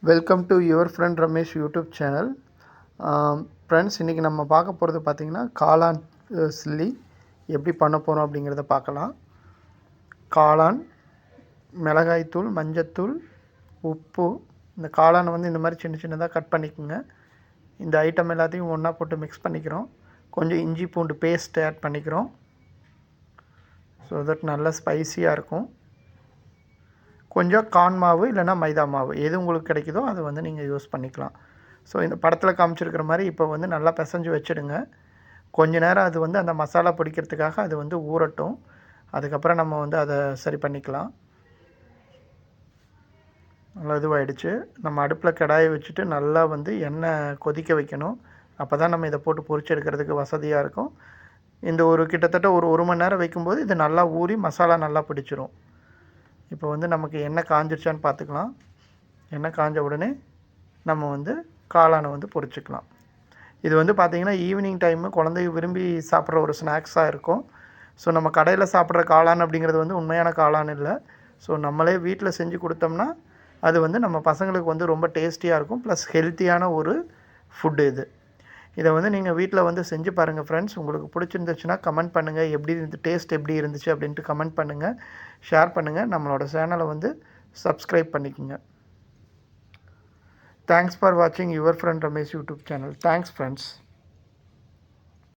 Welcome to your friend Ramesh YouTube channel. Friends, இன்றைக்கி நம்ம பார்க்க போகிறது பார்த்திங்கன்னா காளான் சில்லி எப்படி பண்ண போகிறோம் அப்படிங்கிறத பார்க்கலாம். காளான், மிளகாய்த்தூள், மஞ்சத்தூள், உப்பு. இந்த காளானை வந்து இந்த மாதிரி சின்ன சின்னதாக கட் பண்ணிக்கோங்க. இந்த ஐட்டம் எல்லாத்தையும் ஒன்றா போட்டு மிக்ஸ் பண்ணிக்கிறோம். கொஞ்சம் இஞ்சி பூண்டு பேஸ்ட் ஆட் பண்ணிக்கிறோம். ஸோ தட் நல்லா ஸ்பைஸியாக இருக்கும். கொஞ்சம் கார்ன் மாவு இல்லைனா மைதா மாவு எது உங்களுக்கு கிடைக்குதோ அதை வந்து நீங்கள் யூஸ் பண்ணிக்கலாம். ஸோ இந்த படத்தில் காமிச்சிருக்கிற மாதிரி இப்போ வந்து நல்லா பிசைஞ்சு வச்சுடுங்க. கொஞ்ச நேரம் அது வந்து அந்த மசாலா பிடிக்கிறதுக்காக அது வந்து ஊறட்டும். அதுக்கப்புறம் நம்ம வந்து அதை சரி பண்ணிக்கலாம். நல்லா இதுவாகிடுச்சு. நம்ம அடுப்பில் கடாயை வச்சுட்டு நல்லா வந்து எண்ணெய் கொதிக்க வைக்கணும். அப்போ தான் நம்ம இதை போட்டு பொரிச்சு எடுக்கிறதுக்கு வசதியாக இருக்கும். இந்த கிட்டத்தட்ட ஒரு மணி நேரம் வைக்கும்போது இது நல்லா ஊறி மசாலா நல்லா பிடிச்சிரும். இப்போ வந்து நமக்கு எண்ணெய் காஞ்சிருச்சான்னு பார்த்துக்கலாம். எண்ணெய் காஞ்ச உடனே நம்ம வந்து காளானை வந்து பொரிச்சுக்கலாம். இது வந்து பார்த்திங்கன்னா ஈவினிங் டைமு குழந்தைங்க விரும்பி சாப்பிட்ற ஒரு ஸ்நாக்ஸாக இருக்கும். ஸோ நம்ம கடையில் சாப்பிட்ற காளான் அப்படிங்கிறது வந்து உண்மையான காளான் இல்லை. ஸோ நம்மளே வீட்டில் செஞ்சு கொடுத்தோம்னா அது வந்து நம்ம பசங்களுக்கு வந்து ரொம்ப டேஸ்டியாக இருக்கும். ப்ளஸ் ஹெல்த்தியான ஒரு ஃபுட்டு இது. இதை வந்து நீங்கள் வீட்டில் வந்து செஞ்சு பாருங்கள் ஃப்ரெண்ட்ஸ். உங்களுக்கு பிடிச்சிருந்துச்சுன்னா கமெண்ட் பண்ணுங்கள். எப்படி டேஸ்ட் எப்படி இருந்துச்சு அப்படின்ட்டு கமெண்ட் பண்ணுங்கள், ஷேர் பண்ணுங்கள். நம்மளோட சேனலை வந்து சப்ஸ்கிரைப் பண்ணிக்கோங்க. தேங்க்ஸ் ஃபார் வாட்சிங் your friend Ramesh YouTube channel. Thanks friends.